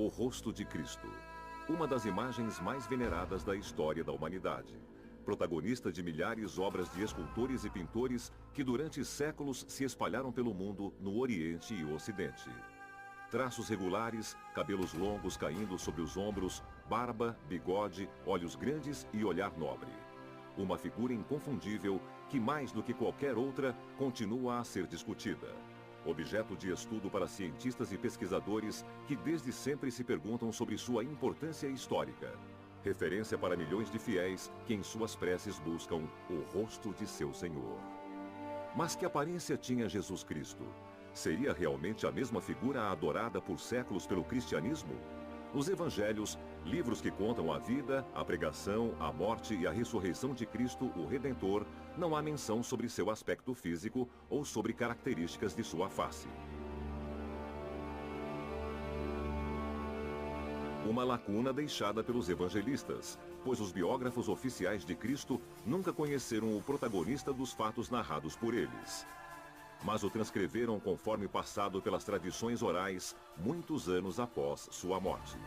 O rosto de Cristo, uma das imagens mais veneradas da história da humanidade. Protagonista de milhares de obras de escultores e pintores que durante séculos se espalharam pelo mundo no Oriente e Ocidente. Traços regulares, cabelos longos caindo sobre os ombros, barba, bigode, olhos grandes e olhar nobre. Uma figura inconfundível que, mais do que qualquer outra, continua a ser discutida. Objeto de estudo para cientistas e pesquisadores que desde sempre se perguntam sobre sua importância histórica. Referência para milhões de fiéis que em suas preces buscam o rosto de seu Senhor. Mas que aparência tinha Jesus Cristo? Seria realmente a mesma figura adorada por séculos pelo cristianismo? Nos evangelhos, livros que contam a vida, a pregação, a morte e a ressurreição de Cristo, o Redentor, não há menção sobre seu aspecto físico ou sobre características de sua face. Uma lacuna deixada pelos evangelistas, pois os biógrafos oficiais de Cristo nunca conheceram o protagonista dos fatos narrados por eles. Mas o transcreveram conforme passado pelas tradições orais, muitos anos após sua morte.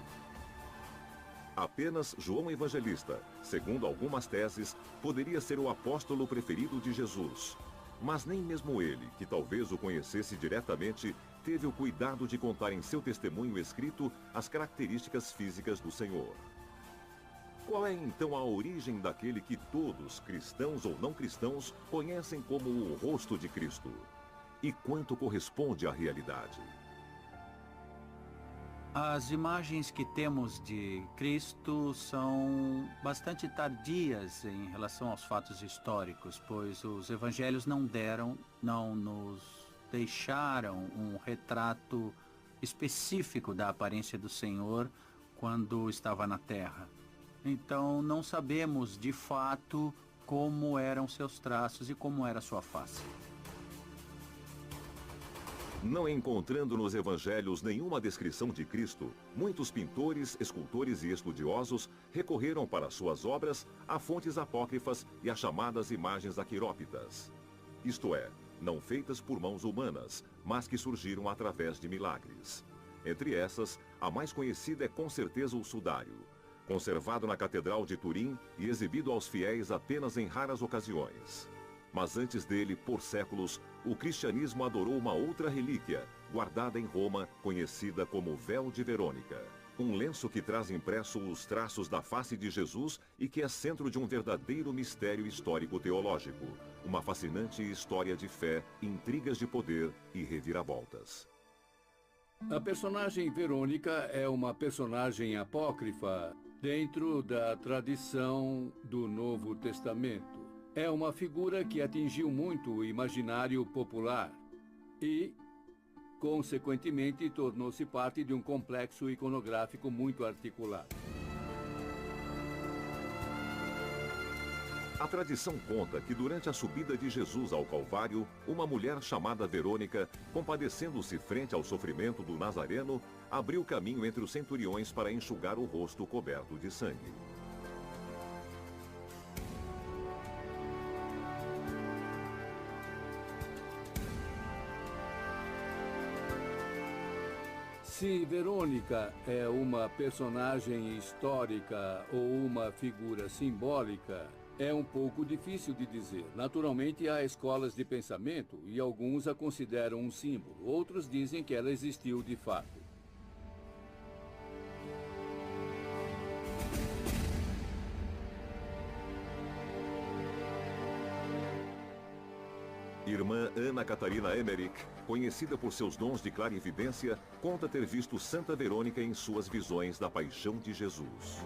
Apenas João Evangelista, segundo algumas teses, poderia ser o apóstolo preferido de Jesus. Mas nem mesmo ele, que talvez o conhecesse diretamente, teve o cuidado de contar em seu testemunho escrito as características físicas do Senhor. Qual é então a origem daquele que todos, cristãos ou não cristãos, conhecem como o rosto de Cristo? E quanto corresponde à realidade? As imagens que temos de Cristo são bastante tardias em relação aos fatos históricos, pois os evangelhos não nos deixaram um retrato específico da aparência do Senhor quando estava na terra. Então não sabemos de fato como eram seus traços e como era sua face. Não encontrando nos evangelhos nenhuma descrição de Cristo, muitos pintores, escultores e estudiosos recorreram para suas obras a fontes apócrifas e a chamadas imagens aquerópitas. Isto é, não feitas por mãos humanas, mas que surgiram através de milagres. Entre essas, a mais conhecida é com certeza o sudário, conservado na Catedral de Turim e exibido aos fiéis apenas em raras ocasiões. Mas antes dele, por séculos, o cristianismo adorou uma outra relíquia, guardada em Roma, conhecida como véu de Verônica. Um lenço que traz impresso os traços da face de Jesus e que é centro de um verdadeiro mistério histórico-teológico. Uma fascinante história de fé, intrigas de poder e reviravoltas. A personagem Verônica é uma personagem apócrifa dentro da tradição do Novo Testamento. É uma figura que atingiu muito o imaginário popular e, consequentemente, tornou-se parte de um complexo iconográfico muito articulado. A tradição conta que durante a subida de Jesus ao Calvário, uma mulher chamada Verônica, compadecendo-se frente ao sofrimento do Nazareno, abriu caminho entre os centuriões para enxugar o rosto coberto de sangue. Se Verônica é uma personagem histórica ou uma figura simbólica, é um pouco difícil de dizer. Naturalmente, há escolas de pensamento e alguns a consideram um símbolo. Outros dizem que ela existiu de fato. Irmã Ana Catarina Emmerich, conhecida por seus dons de clarividência, conta ter visto Santa Verônica em suas visões da paixão de Jesus.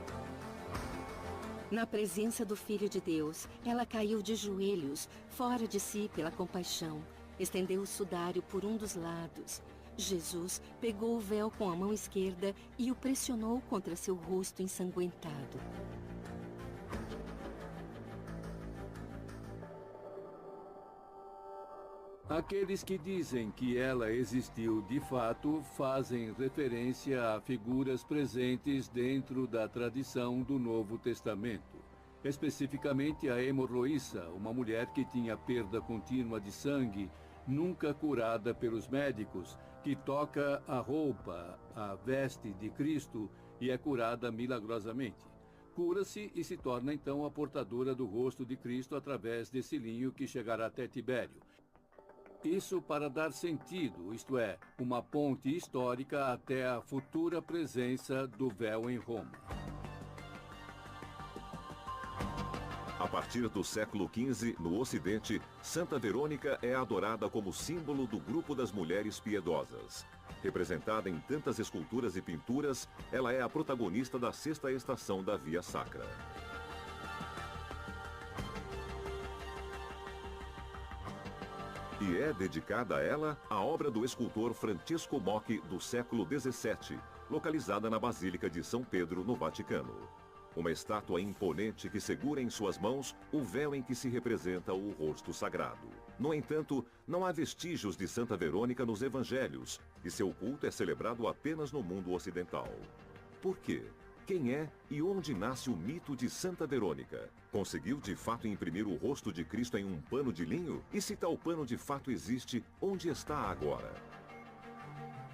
Na presença do Filho de Deus, ela caiu de joelhos, fora de si pela compaixão. Estendeu o sudário por um dos lados. Jesus pegou o véu com a mão esquerda e o pressionou contra seu rosto ensanguentado. Aqueles que dizem que ela existiu de fato fazem referência a figuras presentes dentro da tradição do Novo Testamento. Especificamente a hemorroíça, uma mulher que tinha perda contínua de sangue nunca curada pelos médicos, que toca a roupa, a veste de Cristo e é curada milagrosamente. Cura-se e se torna então a portadora do rosto de Cristo através desse linho que chegará até Tibério. Isso para dar sentido, isto é, uma ponte histórica até a futura presença do véu em Roma. A partir do século XV, no Ocidente, Santa Verônica é adorada como símbolo do grupo das mulheres piedosas. Representada em tantas esculturas e pinturas, ela é a protagonista da sexta estação da Via Sacra. E é dedicada a ela a obra do escultor Francesco Mocchi do século XVII, localizada na Basílica de São Pedro, no Vaticano. Uma estátua imponente que segura em suas mãos o véu em que se representa o rosto sagrado. No entanto, não há vestígios de Santa Verônica nos evangelhos, e seu culto é celebrado apenas no mundo ocidental. Por quê? Quem é e onde nasce o mito de Santa Verônica? Conseguiu de fato imprimir o rosto de Cristo em um pano de linho? E se tal pano de fato existe, onde está agora?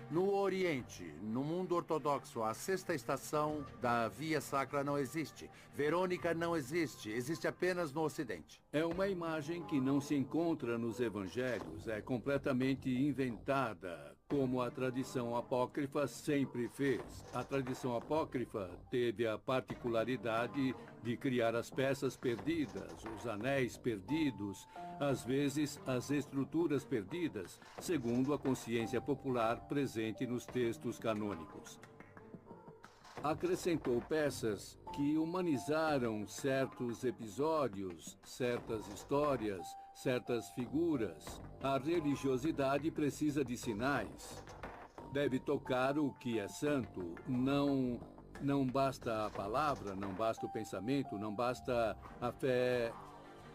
No Oriente, no mundo ortodoxo, a sexta estação da Via Sacra não existe. Verônica não existe, existe apenas no Ocidente. É uma imagem que não se encontra nos evangelhos, é completamente inventada, como a tradição apócrifa sempre fez. A tradição apócrifa teve a particularidade de criar as peças perdidas, os anéis perdidos, às vezes as estruturas perdidas, segundo a consciência popular presente nos textos canônicos. Acrescentou peças que humanizaram certos episódios, certas histórias, certas figuras. A religiosidade precisa de sinais. Deve tocar o que é santo. Não basta a palavra, não basta o pensamento, não basta a fé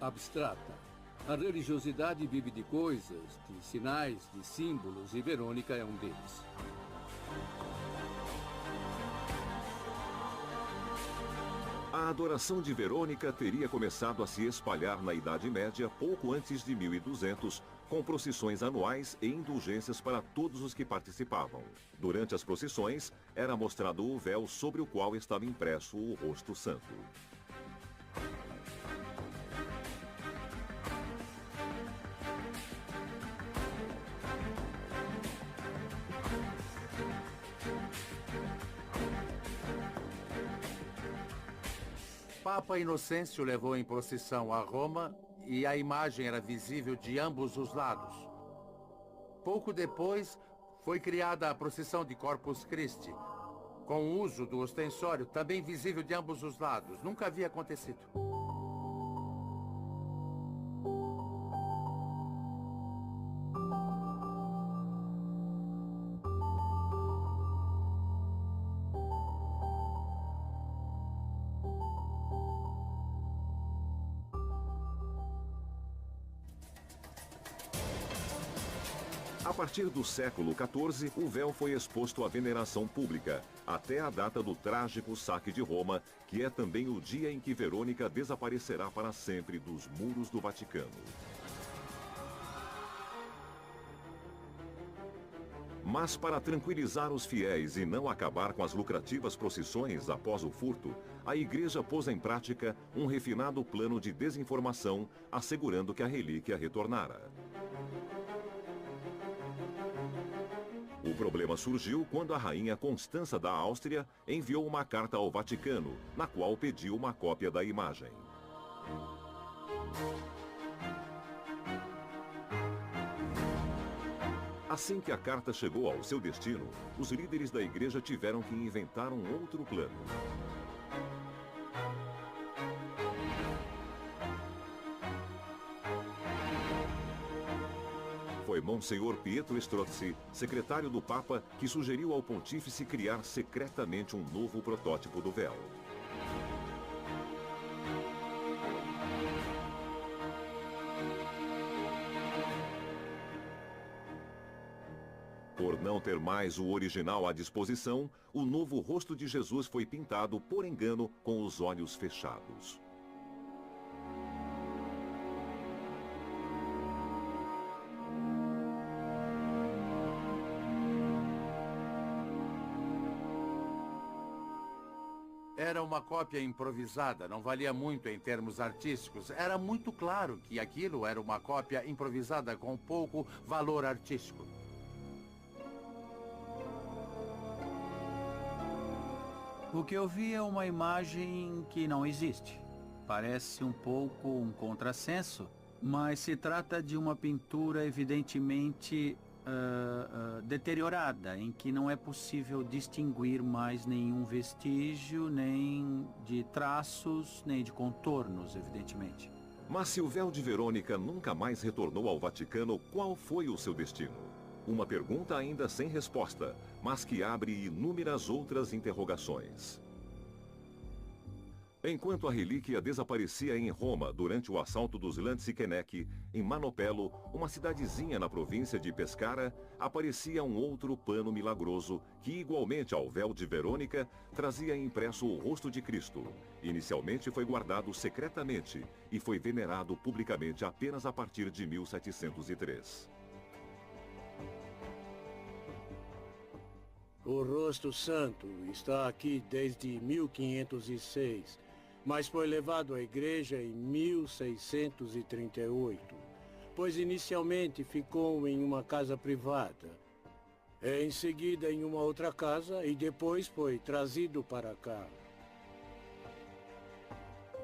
abstrata. A religiosidade vive de coisas, de sinais, de símbolos, e Verônica é um deles. A adoração de Verônica teria começado a se espalhar na Idade Média pouco antes de 1200, com procissões anuais e indulgências para todos os que participavam. Durante as procissões, era mostrado o véu sobre o qual estava impresso o rosto santo. Papa Inocêncio levou em procissão a Roma e a imagem era visível de ambos os lados. Pouco depois, foi criada a procissão de Corpus Christi, com o uso do ostensório também visível de ambos os lados. Nunca havia acontecido. A partir do século XIV, o véu foi exposto à veneração pública, até a data do trágico saque de Roma, que é também o dia em que Verônica desaparecerá para sempre dos muros do Vaticano. Mas para tranquilizar os fiéis e não acabar com as lucrativas procissões após o furto, a igreja pôs em prática um refinado plano de desinformação, assegurando que a relíquia retornara. O problema surgiu quando a rainha Constança da Áustria enviou uma carta ao Vaticano, na qual pediu uma cópia da imagem. Assim que a carta chegou ao seu destino, os líderes da igreja tiveram que inventar um outro plano. Foi Monsenhor Pietro Strozzi, secretário do Papa, que sugeriu ao pontífice criar secretamente um novo protótipo do véu. Por não ter mais o original à disposição, o novo rosto de Jesus foi pintado, por engano, com os olhos fechados. Era uma cópia improvisada, não valia muito em termos artísticos. Era muito claro que aquilo era uma cópia improvisada com pouco valor artístico. O que eu vi é uma imagem que não existe. Parece um pouco um contrassenso, mas se trata de uma pintura evidentemente deteriorada, em que não é possível distinguir mais nenhum vestígio, nem de traços, nem de contornos, evidentemente. Mas se o véu de Verônica nunca mais retornou ao Vaticano, qual foi o seu destino? Uma pergunta ainda sem resposta, mas que abre inúmeras outras interrogações. Enquanto a relíquia desaparecia em Roma durante o assalto dos Lanciquenec, em Manopello, uma cidadezinha na província de Pescara, aparecia um outro pano milagroso que, igualmente ao véu de Verônica, trazia impresso o rosto de Cristo. Inicialmente foi guardado secretamente e foi venerado publicamente apenas a partir de 1703. O rosto santo está aqui desde 1506. Mas foi levado à igreja em 1638, pois inicialmente ficou em uma casa privada. Em seguida em uma outra casa e depois foi trazido para cá.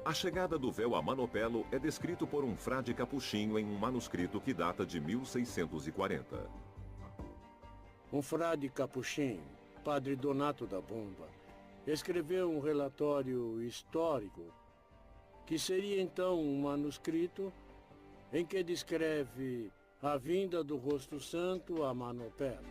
A chegada do véu a Manopello é descrito por um frade capuchinho em um manuscrito que data de 1640. Um frade capuchinho, Padre Donato da Bomba, escreveu um relatório histórico, que seria então um manuscrito em que descreve a vinda do rosto santo a Manopello.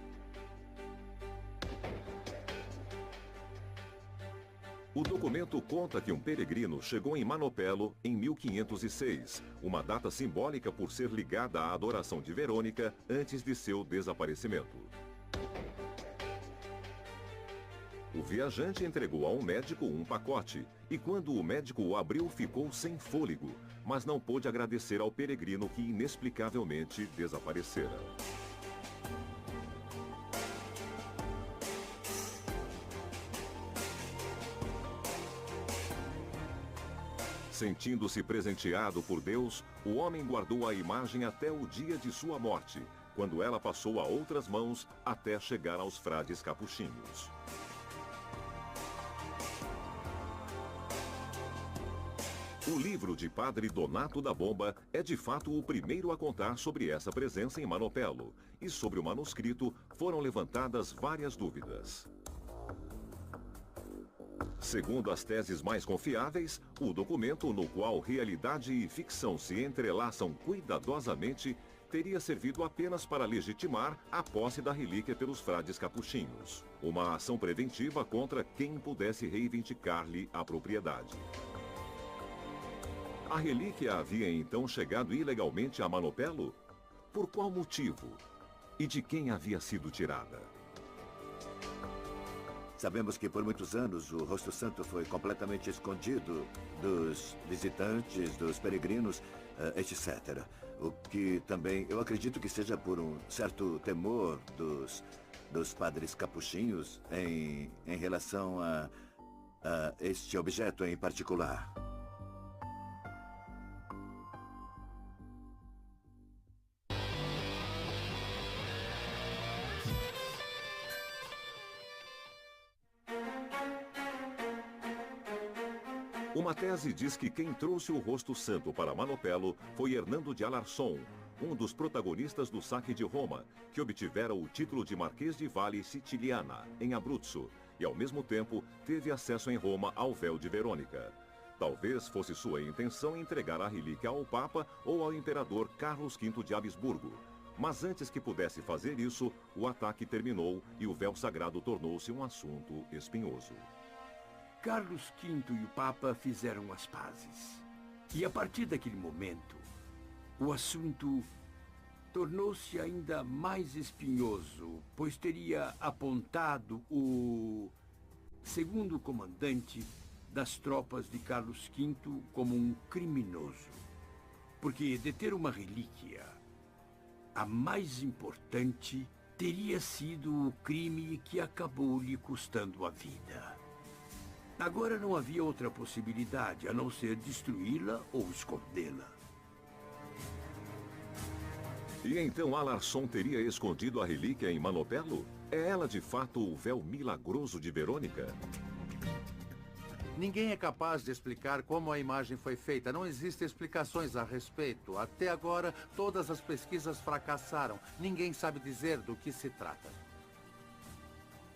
O documento conta que um peregrino chegou em Manopello em 1506, uma data simbólica por ser ligada à adoração de Verônica antes de seu desaparecimento. O viajante entregou a um médico um pacote, e quando o médico o abriu, ficou sem fôlego, mas não pôde agradecer ao peregrino que inexplicavelmente desaparecera. Sentindo-se presenteado por Deus, o homem guardou a imagem até o dia de sua morte, quando ela passou a outras mãos até chegar aos frades capuchinhos. O livro de Padre Donato da Bomba é de fato o primeiro a contar sobre essa presença em Manopello, e sobre o manuscrito foram levantadas várias dúvidas. Segundo as teses mais confiáveis, o documento, no qual realidade e ficção se entrelaçam cuidadosamente, teria servido apenas para legitimar a posse da relíquia pelos frades capuchinhos, uma ação preventiva contra quem pudesse reivindicar-lhe a propriedade. A relíquia havia então chegado ilegalmente a Manopello? Por qual motivo? E de quem havia sido tirada? Sabemos que por muitos anos o rosto santo foi completamente escondido dos visitantes, dos peregrinos, etc. O que também, eu acredito que seja por um certo temor dos padres capuchinhos em relação a este objeto em particular. Uma tese diz que quem trouxe o rosto santo para Manopello foi Hernando de Alarcón, um dos protagonistas do saque de Roma, que obtivera o título de Marquês de Valle Siciliana, em Abruzzo, e ao mesmo tempo teve acesso em Roma ao véu de Verônica. Talvez fosse sua intenção entregar a relíquia ao Papa ou ao imperador Carlos V de Habsburgo. Mas antes que pudesse fazer isso, o ataque terminou e o véu sagrado tornou-se um assunto espinhoso. Carlos V e o Papa fizeram as pazes. E a partir daquele momento, o assunto tornou-se ainda mais espinhoso, pois teria apontado o segundo comandante das tropas de Carlos V como um criminoso. Porque deter uma relíquia, a mais importante, teria sido o crime que acabou lhe custando a vida. Agora não havia outra possibilidade, a não ser destruí-la ou escondê-la. E então Alarson teria escondido a relíquia em Manopelo? É ela de fato o véu milagroso de Verônica? Ninguém é capaz de explicar como a imagem foi feita. Não existem explicações a respeito. Até agora, todas as pesquisas fracassaram. Ninguém sabe dizer do que se trata.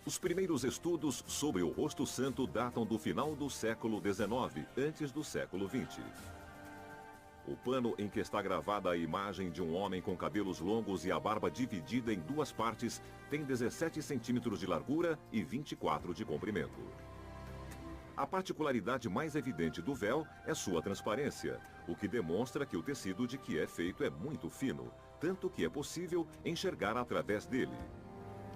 Os primeiros estudos sobre o rosto santo datam do final do século XIX, antes do século XX. O pano em que está gravada a imagem de um homem com cabelos longos e a barba dividida em duas partes tem 17 centímetros de largura e 24 de comprimento. A particularidade mais evidente do véu é sua transparência, o que demonstra que o tecido de que é feito é muito fino, tanto que é possível enxergar através dele.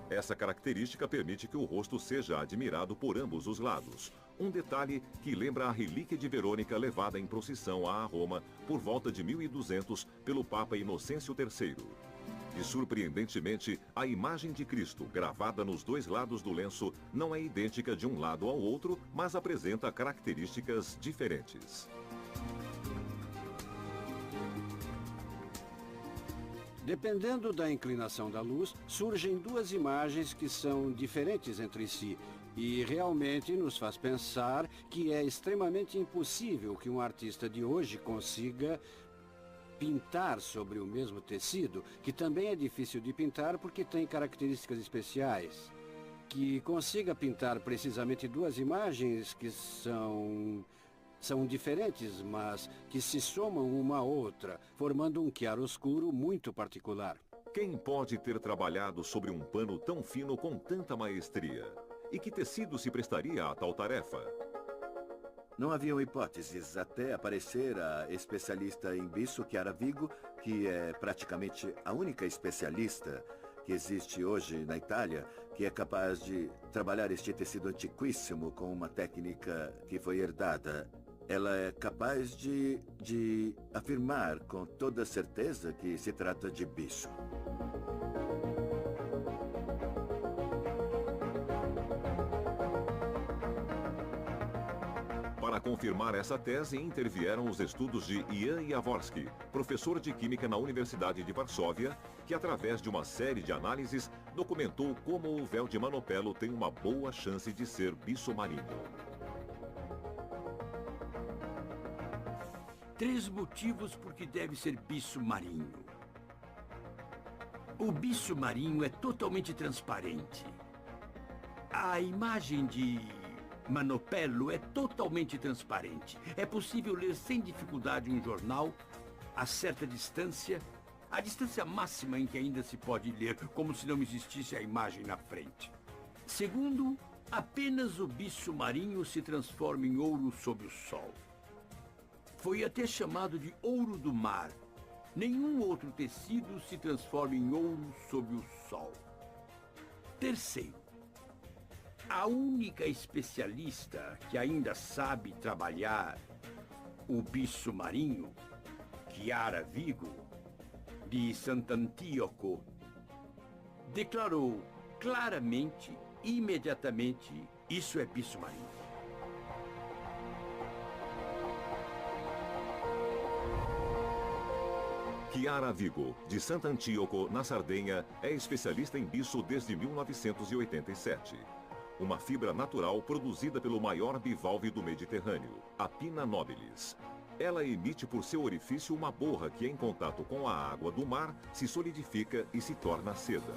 Essa característica permite que o rosto seja admirado por ambos os lados, um detalhe que lembra a relíquia de Verônica levada em procissão a Roma por volta de 1200 pelo Papa Inocêncio III. E surpreendentemente, a imagem de Cristo, gravada nos dois lados do lenço, não é idêntica de um lado ao outro, mas apresenta características diferentes. Dependendo da inclinação da luz, surgem duas imagens que são diferentes entre si e realmente nos faz pensar que é extremamente impossível que um artista de hoje consiga pintar sobre o mesmo tecido, que também é difícil de pintar porque tem características especiais, que consiga pintar precisamente duas imagens que são diferentes, mas que se somam uma à outra, formando um chiaroscuro muito particular. Quem pode ter trabalhado sobre um pano tão fino com tanta maestria? E que tecido se prestaria a tal tarefa? Não haviam hipóteses até aparecer a especialista em bisso, Chiara Vigo, que é praticamente a única especialista que existe hoje na Itália, que é capaz de trabalhar este tecido antiquíssimo com uma técnica que foi herdada. Ela é capaz de afirmar com toda certeza que se trata de bisso. Para confirmar essa tese, intervieram os estudos de Jan Jaworski, professor de Química na Universidade de Varsóvia, que através de uma série de análises documentou como o véu de Manopelo tem uma boa chance de ser bisso marinho. 3 motivos por que deve ser bisso marinho. O bisso marinho é totalmente transparente. A imagem de Manopelo é totalmente transparente. É possível ler sem dificuldade um jornal a certa distância, a distância máxima em que ainda se pode ler, como se não existisse a imagem na frente. Segundo, apenas o bisso marinho se transforma em ouro sob o sol. Foi até chamado de ouro do mar. Nenhum outro tecido se transforma em ouro sob o sol. Terceiro, a única especialista que ainda sabe trabalhar o bisso marinho, Chiara Vigo, de Sant'Antioco, declarou claramente, imediatamente, isso é bisso marinho. Chiara Vigo, de Sant'Antioco, na Sardenha, é especialista em bisso desde 1987. Uma fibra natural produzida pelo maior bivalve do Mediterrâneo, a Pinna nobilis. Ela emite por seu orifício uma borra que, em contato com a água do mar, se solidifica e se torna seda.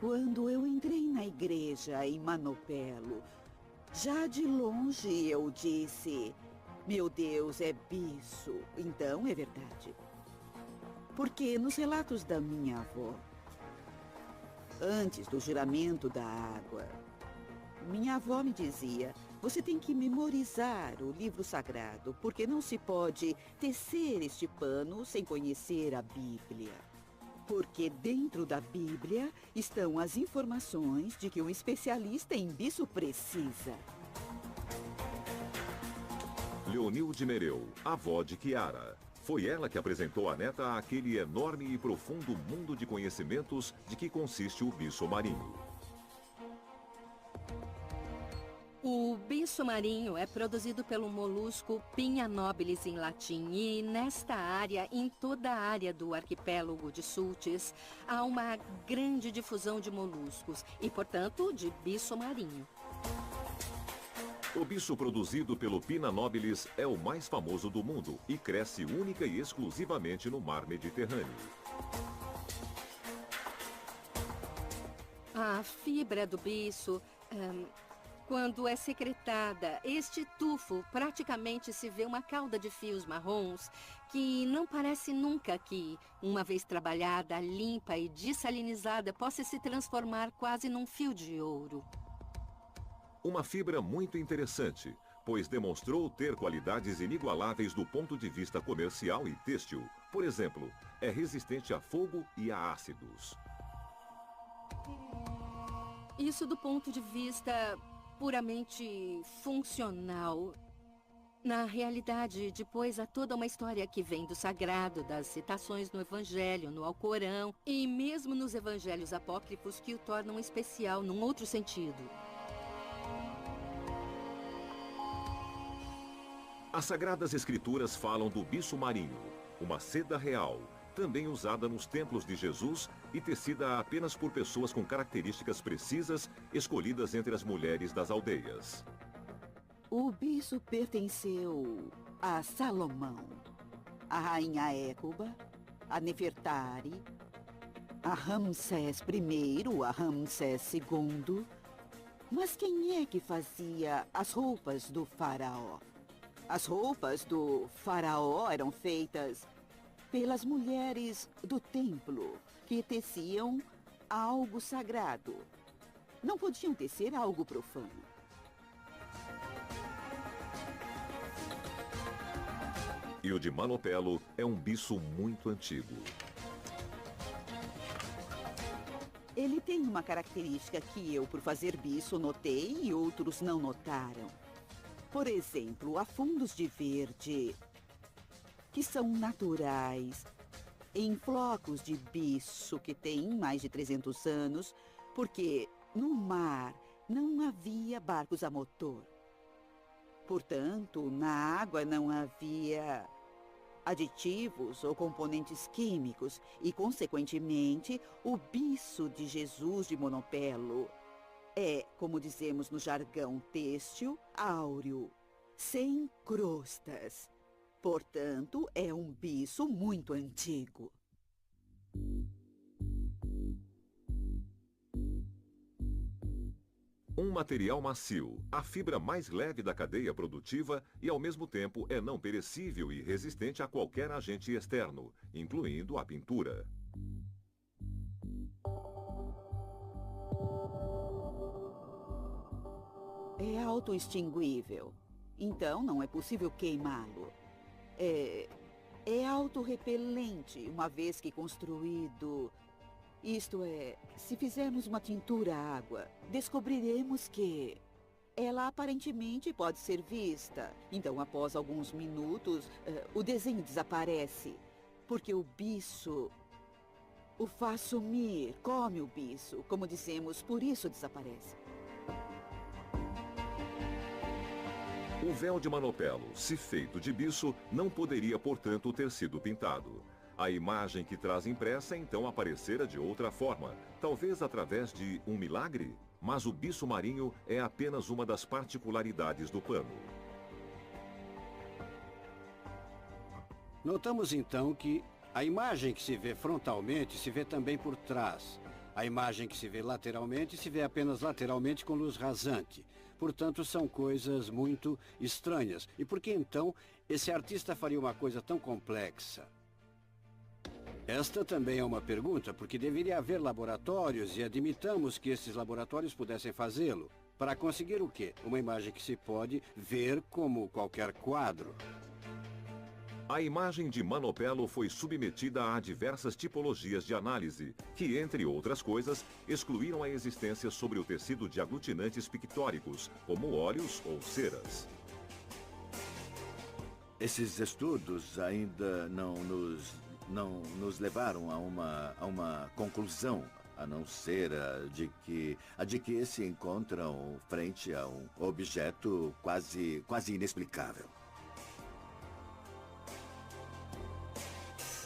Quando eu entrei na igreja em Manopelo, já de longe eu disse, meu Deus, é bisso. Então é verdade. Porque nos relatos da minha avó, antes do juramento da água, minha avó me dizia, você tem que memorizar o livro sagrado, porque não se pode tecer este pano sem conhecer a Bíblia. Porque dentro da Bíblia estão as informações de que um especialista em bisso precisa. Leonilde Mereu, avó de Chiara. Foi ela que apresentou à neta aquele enorme e profundo mundo de conhecimentos de que consiste o bicho marinho. O bicho marinho é produzido pelo molusco Pinha nobilis em latim e nesta área, em toda a área do arquipélago de Sultis, há uma grande difusão de moluscos e, portanto, de bicho marinho. O bicho produzido pelo Pinna nobilis é o mais famoso do mundo e cresce única e exclusivamente no mar Mediterrâneo. A fibra do bicho, quando é secretada, este tufo praticamente se vê uma cauda de fios marrons que não parece nunca que, uma vez trabalhada, limpa e dessalinizada, possa se transformar quase num fio de ouro. Uma fibra muito interessante, pois demonstrou ter qualidades inigualáveis do ponto de vista comercial e têxtil. Por exemplo, é resistente a fogo e a ácidos. Isso do ponto de vista puramente funcional. Na realidade, depois há toda uma história que vem do sagrado, das citações no Evangelho, no Alcorão e mesmo nos Evangelhos apócrifos que o tornam especial num outro sentido. As Sagradas Escrituras falam do bicho marinho, uma seda real, também usada nos templos de Jesus e tecida apenas por pessoas com características precisas, escolhidas entre as mulheres das aldeias. O bicho pertenceu a Salomão, a rainha Écuba, a Nefertari, a Ramsés I, a Ramsés II. Mas quem é que fazia as roupas do faraó? As roupas do faraó eram feitas pelas mulheres do templo, que teciam algo sagrado. Não podiam tecer algo profano. E o de Manopelo é um bicho muito antigo. Ele tem uma característica que eu, por fazer bicho, notei e outros não notaram. Por exemplo, há fundos de verde que são naturais em flocos de bicho que têm mais de 300 anos, porque no mar não havia barcos a motor. Portanto, na água não havia aditivos ou componentes químicos e, consequentemente, o bicho de Jesus de Monopelo é, como dizemos no jargão têxtil, áureo, sem crostas. Portanto, é um bicho muito antigo. Um material macio, a fibra mais leve da cadeia produtiva e, ao mesmo tempo, é não perecível e resistente a qualquer agente externo, incluindo a pintura. É autoextinguível, então não é possível queimá-lo. É autorrepelente, uma vez que construído. Isto é, se fizermos uma tintura à água, descobriremos que ela aparentemente pode ser vista. Então, após alguns minutos, o desenho desaparece, porque o bicho o faz sumir, come o bicho, como dizemos, por isso desaparece. O véu de Manopelo, se feito de bicho, não poderia, portanto, ter sido pintado. A imagem que traz impressa então aparecera de outra forma, talvez através de um milagre? Mas o bicho marinho é apenas uma das particularidades do pano. Notamos então que a imagem que se vê frontalmente se vê também por trás. A imagem que se vê lateralmente se vê apenas lateralmente com luz rasante. Portanto, são coisas muito estranhas. E por que então esse artista faria uma coisa tão complexa? Esta também é uma pergunta, porque deveria haver laboratórios e admitamos que esses laboratórios pudessem fazê-lo. Para conseguir o quê? Uma imagem que se pode ver como qualquer quadro. A imagem de Manopelo foi submetida a diversas tipologias de análise, que, entre outras coisas, excluíram a existência sobre o tecido de aglutinantes pictóricos, como óleos ou ceras. esses estudos ainda não nos levaram a uma conclusão, a não ser a de que se encontram frente a um objeto quase inexplicável.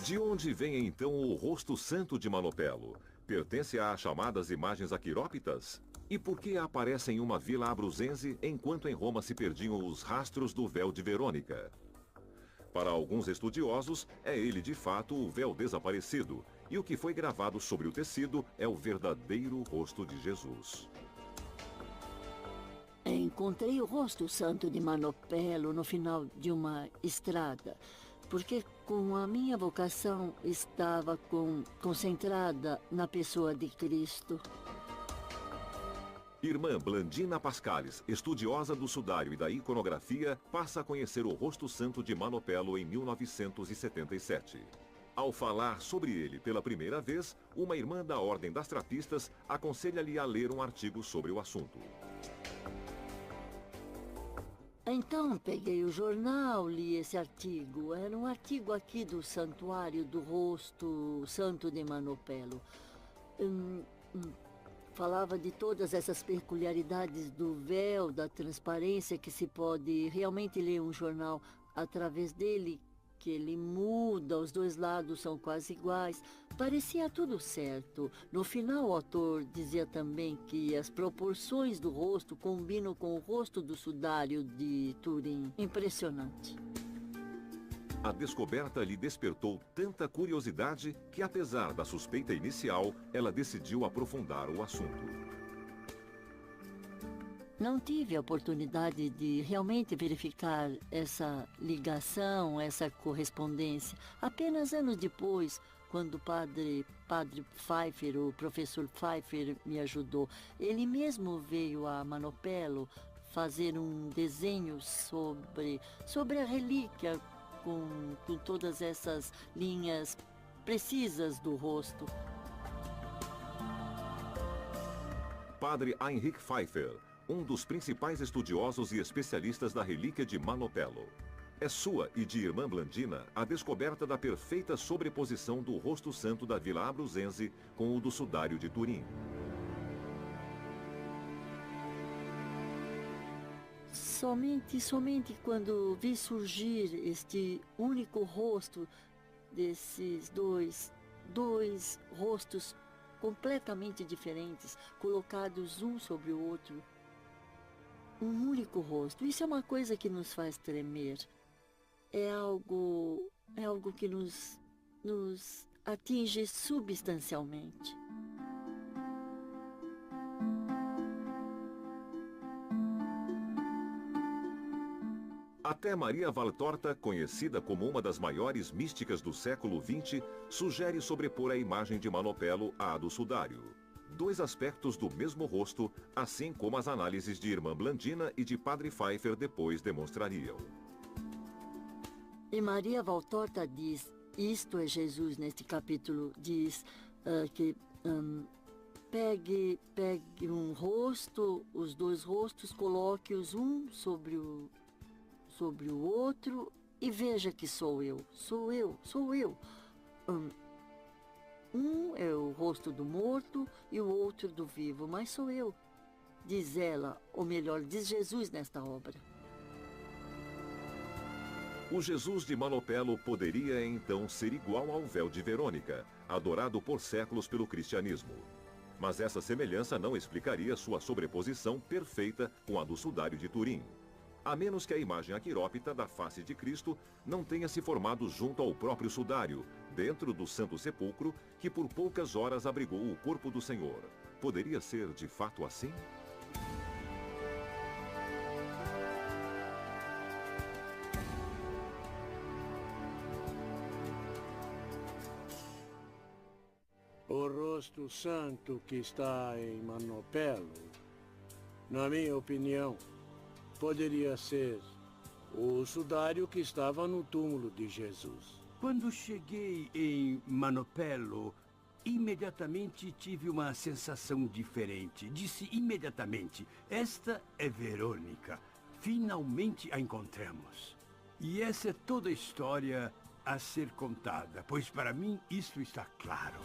De onde vem então o rosto santo de Manopelo? Pertence às chamadas imagens aquirópitas? E por que aparece em uma vila abruzense enquanto em Roma se perdiam os rastros do véu de Verônica? Para alguns estudiosos, é ele de fato o véu desaparecido, e o que foi gravado sobre o tecido é o verdadeiro rosto de Jesus. Encontrei o rosto santo de Manopelo no final de uma estrada, porque com a minha vocação estava concentrada na pessoa de Cristo. Irmã Blandina Pascalis, estudiosa do sudário e da iconografia, passa a conhecer o rosto santo de Manopelo em 1977. Ao falar sobre ele pela primeira vez, uma irmã da Ordem das Trapistas aconselha-lhe a ler um artigo sobre o assunto. Então peguei o jornal, li esse artigo. Era um artigo aqui do Santuário do Rosto Santo de Manopelo. Falava de todas essas peculiaridades do véu, da transparência, que se pode realmente ler um jornal através dele, que ele muda, os dois lados são quase iguais. Parecia tudo certo. No final, o autor dizia também que as proporções do rosto combinam com o rosto do sudário de Turim. Impressionante. A descoberta lhe despertou tanta curiosidade que, apesar da suspeita inicial, ela decidiu aprofundar o assunto. Não tive a oportunidade de realmente verificar essa ligação, essa correspondência. Apenas anos depois, quando o padre Pfeiffer, o professor Pfeiffer, me ajudou. Ele mesmo veio a Manopelo fazer um desenho sobre a relíquia, com todas essas linhas precisas do rosto. Padre Heinrich Pfeiffer, um dos principais estudiosos e especialistas da relíquia de Manopelo. É sua e de irmã Blandina a descoberta da perfeita sobreposição do rosto santo da Vila Abruzense com o do sudário de Turim. Somente quando vi surgir este único rosto desses dois rostos completamente diferentes, colocados um sobre o outro. Um único rosto. Isso é uma coisa que nos faz tremer. É algo que nos atinge substancialmente. Até Maria Valtorta, conhecida como uma das maiores místicas do século XX, sugere sobrepor a imagem de Manopelo à do sudário. Dois aspectos do mesmo rosto, assim como as análises de irmã Blandina e de padre Pfeiffer depois demonstrariam. E Maria Valtorta diz, isto é Jesus neste capítulo, diz que pegue um rosto, os dois rostos, coloque-os um sobre o outro e veja que sou eu. Um é o rosto do morto e o outro do vivo, mas sou eu, diz ela, ou melhor, diz Jesus nesta obra. O Jesus de Manopelo poderia então ser igual ao véu de Verônica, adorado por séculos pelo cristianismo. Mas essa semelhança não explicaria sua sobreposição perfeita com a do sudário de Turim, a menos que a imagem aquirópita da face de Cristo não tenha se formado junto ao próprio sudário, dentro do Santo Sepulcro, que por poucas horas abrigou o corpo do Senhor. Poderia ser de fato assim? O rosto santo que está em Manopelo, na minha opinião, poderia ser o sudário que estava no túmulo de Jesus. Quando cheguei em Manopelo, imediatamente tive uma sensação diferente. Disse imediatamente, esta é Verônica. Finalmente a encontramos. E essa é toda a história a ser contada, pois para mim isto está claro.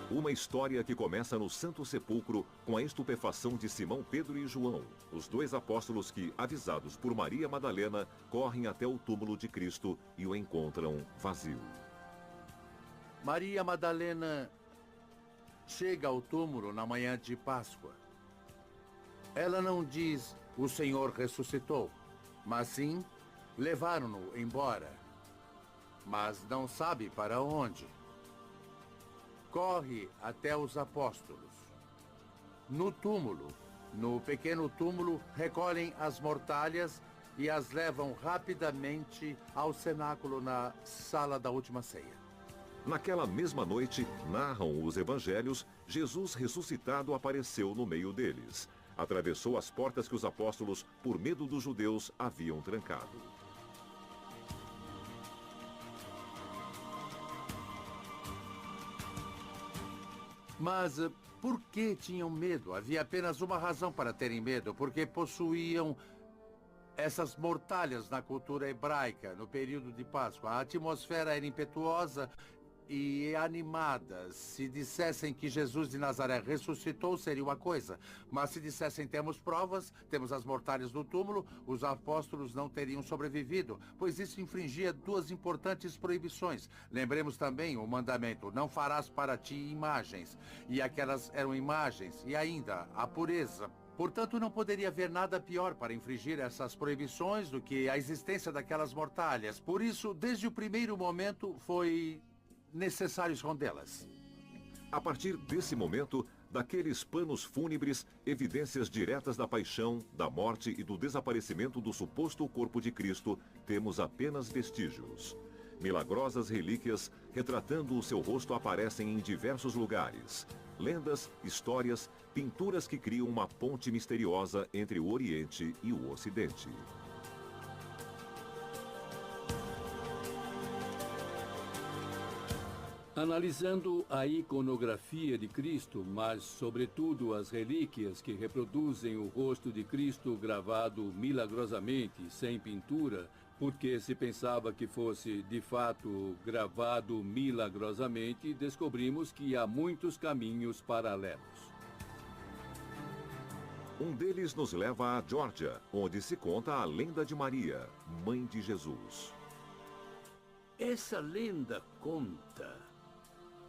Uma história que começa no Santo Sepulcro com a estupefação de Simão, Pedro e João, os dois apóstolos que, avisados por Maria Madalena, correm até o túmulo de Cristo e o encontram vazio. Maria Madalena chega ao túmulo na manhã de Páscoa. Ela não diz, o Senhor ressuscitou, mas sim, levaram-no embora. Mas não sabe para onde. Corre até os apóstolos. No túmulo, no pequeno túmulo, recolhem as mortalhas e as levam rapidamente ao cenáculo na sala da última ceia. Naquela mesma noite, narram os evangelhos, Jesus ressuscitado apareceu no meio deles. Atravessou as portas que os apóstolos, por medo dos judeus, haviam trancado. Mas por que tinham medo? Havia apenas uma razão para terem medo, porque possuíam essas mortalhas na cultura hebraica, no período de Páscoa. A atmosfera era impetuosa e animada. Se dissessem que Jesus de Nazaré ressuscitou, seria uma coisa. Mas se dissessem temos provas, temos as mortalhas do túmulo, os apóstolos não teriam sobrevivido, pois isso infringia duas importantes proibições. Lembremos também o mandamento, não farás para ti imagens. E aquelas eram imagens. E ainda, a pureza. Portanto, não poderia haver nada pior para infringir essas proibições do que a existência daquelas mortalhas. Por isso, desde o primeiro momento, foi necessário escondê-las. A partir desse momento, daqueles panos fúnebres, evidências diretas da paixão, da morte e do desaparecimento do suposto corpo de Cristo, temos apenas vestígios. Milagrosas relíquias retratando o seu rosto aparecem em diversos lugares. Lendas, histórias, pinturas que criam uma ponte misteriosa entre o Oriente e o Ocidente. Analisando a iconografia de Cristo, mas sobretudo as relíquias que reproduzem o rosto de Cristo gravado milagrosamente, sem pintura, porque se pensava que fosse de fato gravado milagrosamente, descobrimos que há muitos caminhos paralelos. Um deles nos leva à Geórgia, onde se conta a lenda de Maria, mãe de Jesus. Essa lenda conta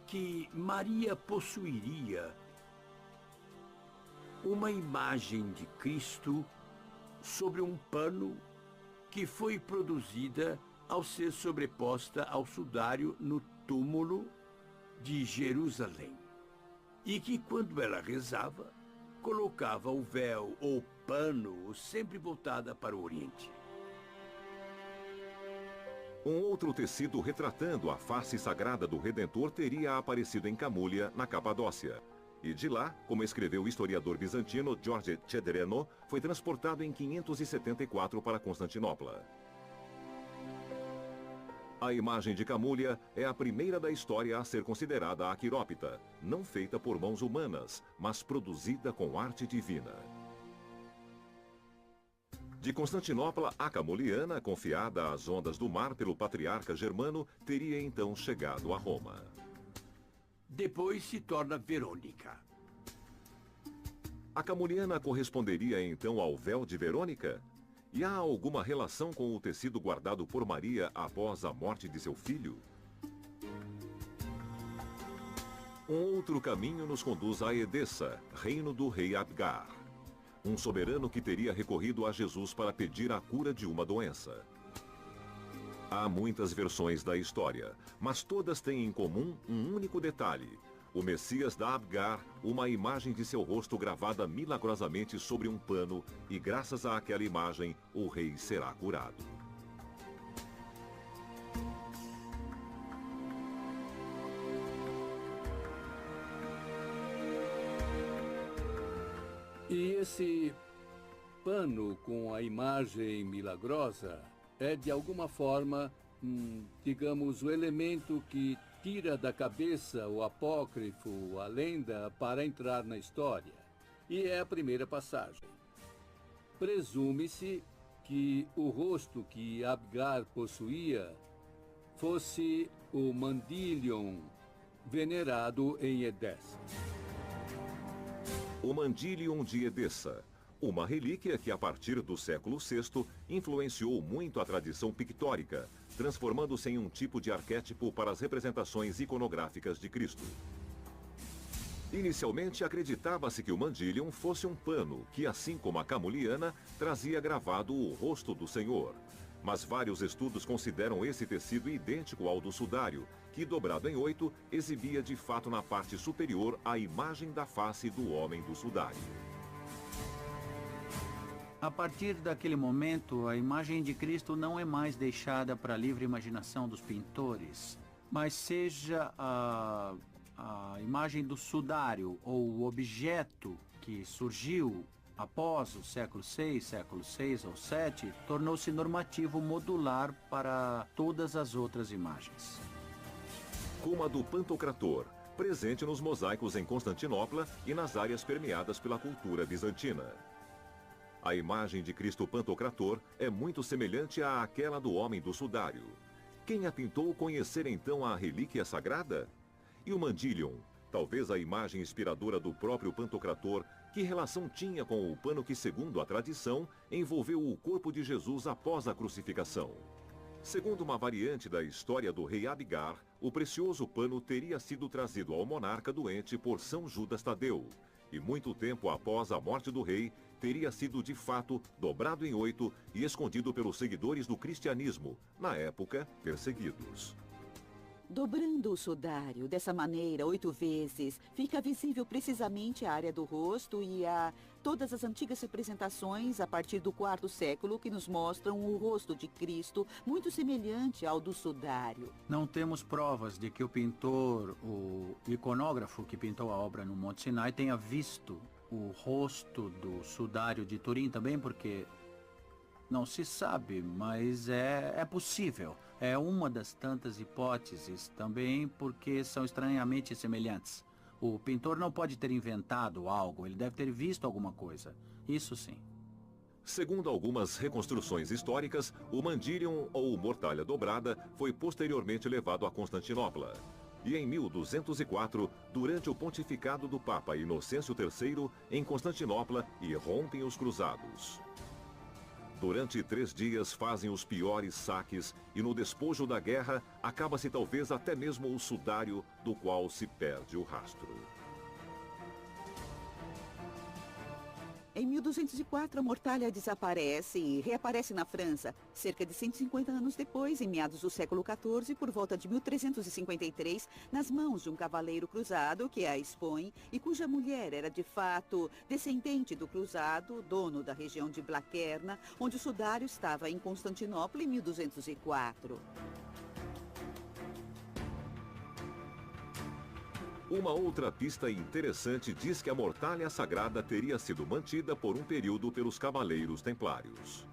que Maria possuiria uma imagem de Cristo sobre um pano que foi produzida ao ser sobreposta ao sudário no túmulo de Jerusalém. E que quando ela rezava, colocava o véu ou pano sempre voltada para o Oriente. Um outro tecido retratando a face sagrada do Redentor teria aparecido em Camúlia, na Capadócia. E de lá, como escreveu o historiador bizantino George Cedreno, foi transportado em 574 para Constantinopla. A imagem de Camúlia é a primeira da história a ser considerada aquirópita, não feita por mãos humanas, mas produzida com arte divina. De Constantinopla, a camuliana, confiada às ondas do mar pelo patriarca Germano, teria então chegado a Roma. Depois se torna Verônica. A camuliana corresponderia então ao véu de Verônica? E há alguma relação com o tecido guardado por Maria após a morte de seu filho? Um outro caminho nos conduz a Edessa, reino do rei Abgar. Um soberano que teria recorrido a Jesus para pedir a cura de uma doença. Há muitas versões da história, mas todas têm em comum um único detalhe. O Messias da Abgar, uma imagem de seu rosto gravada milagrosamente sobre um pano, e graças àquela imagem, o rei será curado. E esse pano com a imagem milagrosa é, de alguma forma, digamos, o elemento que tira da cabeça o apócrifo, a lenda, para entrar na história. E é a primeira passagem. Presume-se que o rosto que Abgar possuía fosse o Mandilion, venerado em Edessa. O Mandilion de Edessa, uma relíquia que a partir do século VI influenciou muito a tradição pictórica, transformando-se em um tipo de arquétipo para as representações iconográficas de Cristo. Inicialmente acreditava-se que o Mandilion fosse um pano que, assim como a camuliana, trazia gravado o rosto do Senhor. Mas vários estudos consideram esse tecido idêntico ao do sudário, que, dobrado em 8, exibia de fato na parte superior a imagem da face do homem do sudário. A partir daquele momento, a imagem de Cristo não é mais deixada para a livre imaginação dos pintores, mas seja a imagem do sudário ou o objeto que surgiu após o século VI ou VII, tornou-se normativo modular para todas as outras imagens. Como a do Pantocrator, presente nos mosaicos em Constantinopla e nas áreas permeadas pela cultura bizantina. A imagem de Cristo Pantocrator é muito semelhante àquela do homem do sudário. Quem a pintou conhecer então a relíquia sagrada? E o Mandilion, talvez a imagem inspiradora do próprio Pantocrator, que relação tinha com o pano que, segundo a tradição, envolveu o corpo de Jesus após a crucificação? Segundo uma variante da história do rei Abgar, o precioso pano teria sido trazido ao monarca doente por São Judas Tadeu, e muito tempo após a morte do rei, teria sido de fato dobrado em 8 e escondido pelos seguidores do cristianismo, na época perseguidos. Dobrando o sudário dessa maneira 8 vezes, fica visível precisamente a área do rosto e todas as antigas representações a partir do IV século que nos mostram o rosto de Cristo muito semelhante ao do sudário. Não temos provas de que o pintor, o iconógrafo que pintou a obra no Monte Sinai, tenha visto o rosto do sudário de Turim também, porque não se sabe, mas é possível. É uma das tantas hipóteses também, porque são estranhamente semelhantes. O pintor não pode ter inventado algo, ele deve ter visto alguma coisa. Isso sim. Segundo algumas reconstruções históricas, o Mandilion, ou mortalha dobrada, foi posteriormente levado a Constantinopla. E em 1204, durante o pontificado do Papa Inocêncio III, em Constantinopla, irrompem os cruzados. Durante 3 dias fazem os piores saques e no despojo da guerra acaba-se talvez até mesmo o sudário do qual se perde o rastro. Em 1204, a mortalha desaparece e reaparece na França. Cerca de 150 anos depois, em meados do século XIV, por volta de 1353, nas mãos de um cavaleiro cruzado que a expõe e cuja mulher era de fato descendente do cruzado, dono da região de Blaquerna, onde o sudário estava em Constantinopla em 1204. Uma outra pista interessante diz que a mortalha sagrada teria sido mantida por um período pelos cavaleiros templários.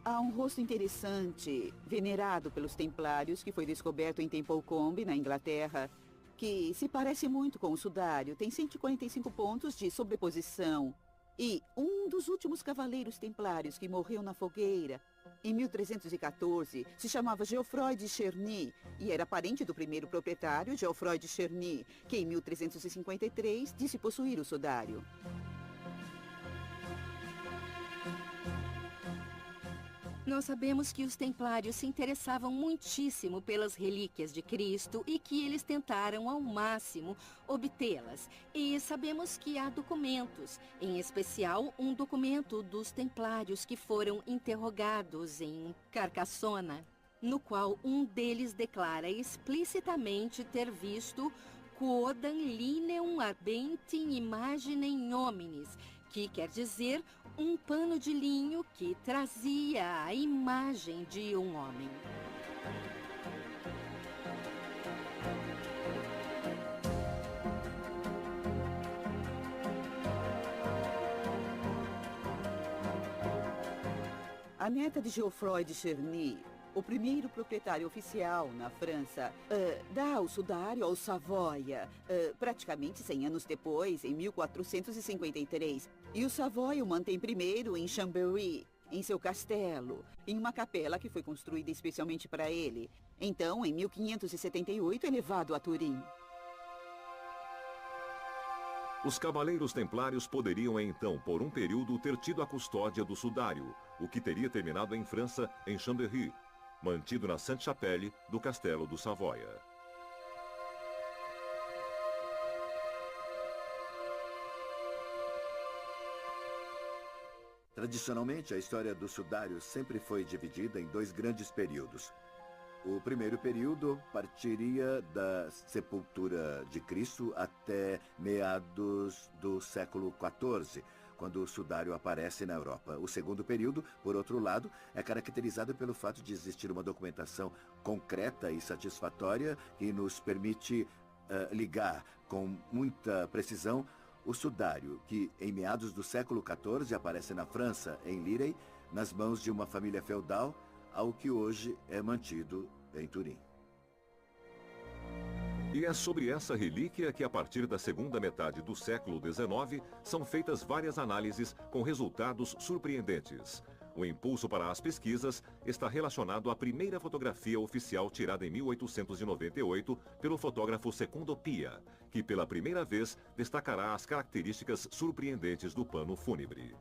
Há um rosto interessante, venerado pelos templários, que foi descoberto em Templecombe, na Inglaterra, que se parece muito com o sudário, tem 145 pontos de sobreposição. E um dos últimos cavaleiros templários que morreu na fogueira, em 1314, se chamava Geoffroy de Cherny e era parente do primeiro proprietário, Geoffroy de Cherny, que em 1353 disse possuir o sudário. Nós sabemos que os templários se interessavam muitíssimo pelas relíquias de Cristo e que eles tentaram ao máximo obtê-las. E sabemos que há documentos, em especial um documento dos templários que foram interrogados em Carcassona, no qual um deles declara explicitamente ter visto quodam lineum arbentim imaginem hominis, que quer dizer um pano de linho que trazia a imagem de um homem. A neta de Geoffroy de Cherny, o primeiro proprietário oficial na França, dá o sudário ao Savoia, praticamente 100 anos depois, em 1453. E o Savoia o mantém primeiro em Chambéry, em seu castelo, em uma capela que foi construída especialmente para ele. Então, em 1578, é levado a Turim. Os cavaleiros templários poderiam então, por um período, ter tido a custódia do sudário, o que teria terminado em França, em Chambéry, mantido na Sainte-Chapelle do Castelo do Savoia. Tradicionalmente, a história do sudário sempre foi dividida em dois grandes períodos. O primeiro período partiria da sepultura de Cristo até meados do século XIV, quando o sudário aparece na Europa. O segundo período, por outro lado, é caracterizado pelo fato de existir uma documentação concreta e satisfatória que nos permite ligar com muita precisão o sudário, que em meados do século XIV aparece na França, em Lirey, nas mãos de uma família feudal, ao que hoje é mantido em Turim. E é sobre essa relíquia que, a partir da segunda metade do século XIX, são feitas várias análises com resultados surpreendentes. O impulso para as pesquisas está relacionado à primeira fotografia oficial tirada em 1898 pelo fotógrafo Secundo Pia, que pela primeira vez destacará as características surpreendentes do pano fúnebre.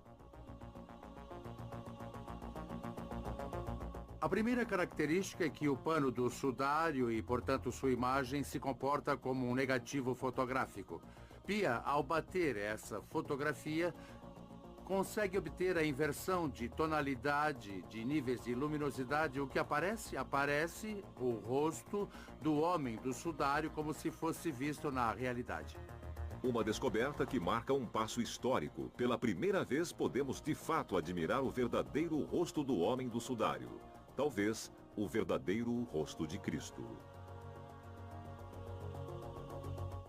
A primeira característica é que o pano do sudário e, portanto, sua imagem se comporta como um negativo fotográfico. Pia, ao bater essa fotografia, consegue obter a inversão de tonalidade, de níveis de luminosidade. O que aparece? Aparece o rosto do homem do sudário como se fosse visto na realidade. Uma descoberta que marca um passo histórico. Pela primeira vez podemos de fato admirar o verdadeiro rosto do homem do sudário. Talvez o verdadeiro rosto de Cristo.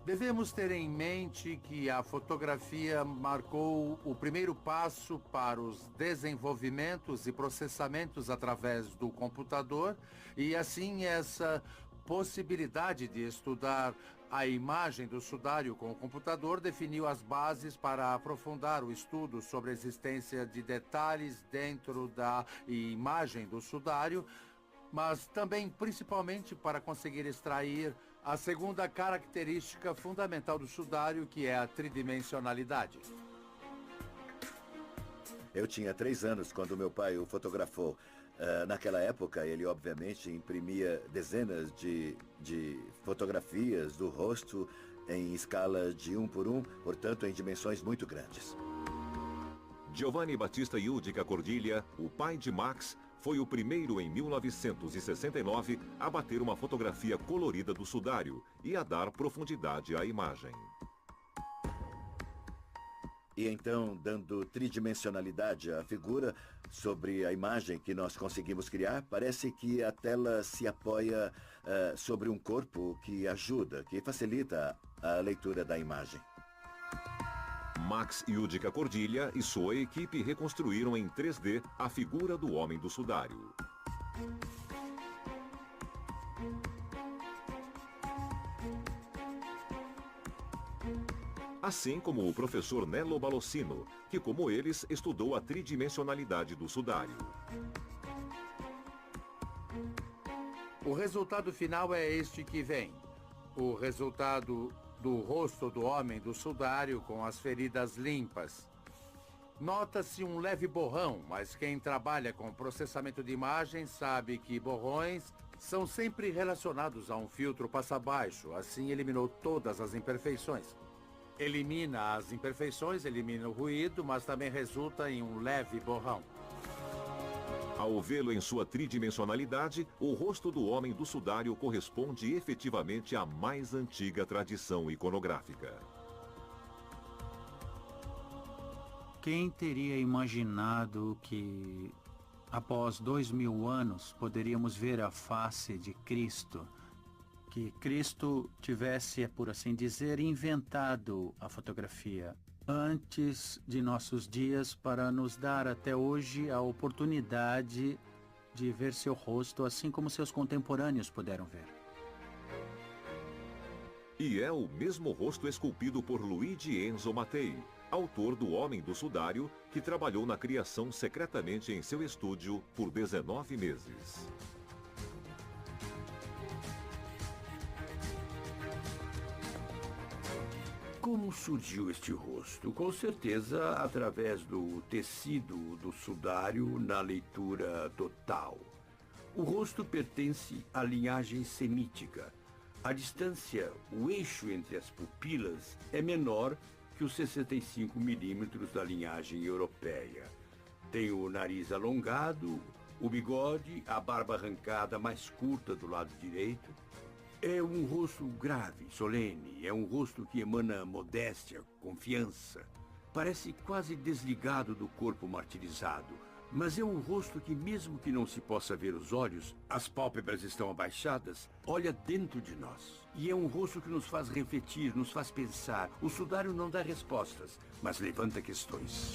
Devemos ter em mente que a fotografia marcou o primeiro passo para os desenvolvimentos e processamentos através do computador, e assim essa possibilidade de estudar a imagem do sudário com o computador definiu as bases para aprofundar o estudo sobre a existência de detalhes dentro da imagem do sudário, mas também principalmente para conseguir extrair a segunda característica fundamental do sudário, que é a tridimensionalidade. Eu tinha 3 anos quando meu pai o fotografou. Naquela época, ele obviamente imprimia dezenas de fotografias do rosto em escala de 1 por 1, portanto em dimensões muito grandes. Giovanni Battista Yudica Cordiglia, o pai de Max, foi o primeiro em 1969 a bater uma fotografia colorida do sudário e a dar profundidade à imagem. E então, dando tridimensionalidade à figura sobre a imagem que nós conseguimos criar, parece que a tela se apoia sobre um corpo que ajuda, que facilita a leitura da imagem. Max Yudica Cordiglia e sua equipe reconstruíram em 3D a figura do homem do sudário. Assim como o professor Nello Balossino, que, como eles, estudou a tridimensionalidade do sudário. O resultado final é este que vem. O resultado do rosto do homem do sudário com as feridas limpas. Nota-se um leve borrão, mas quem trabalha com processamento de imagens sabe que borrões são sempre relacionados a um filtro passa-baixo. Assim, eliminou todas as imperfeições. Elimina as imperfeições, elimina o ruído, mas também resulta em um leve borrão. Ao vê-lo em sua tridimensionalidade, o rosto do homem do sudário corresponde efetivamente à mais antiga tradição iconográfica. Quem teria imaginado que, após 2000 anos, poderíamos ver a face de Cristo? Que Cristo tivesse, por assim dizer, inventado a fotografia antes de nossos dias para nos dar até hoje a oportunidade de ver seu rosto assim como seus contemporâneos puderam ver. E é o mesmo rosto esculpido por Luigi Enzo Mattei, autor do Homem do Sudário, que trabalhou na criação secretamente em seu estúdio por 19 meses. Como surgiu este rosto? Com certeza através do tecido do sudário na leitura total. O rosto pertence à linhagem semítica. A distância, o eixo entre as pupilas, é menor que os 65 milímetros da linhagem europeia. Tem o nariz alongado, o bigode, a barba arrancada mais curta do lado direito. É um rosto grave, solene. É um rosto que emana modéstia, confiança. Parece quase desligado do corpo martirizado. Mas é um rosto que, mesmo que não se possa ver os olhos, as pálpebras estão abaixadas, olha dentro de nós. E é um rosto que nos faz refletir, nos faz pensar. O sudário não dá respostas, mas levanta questões.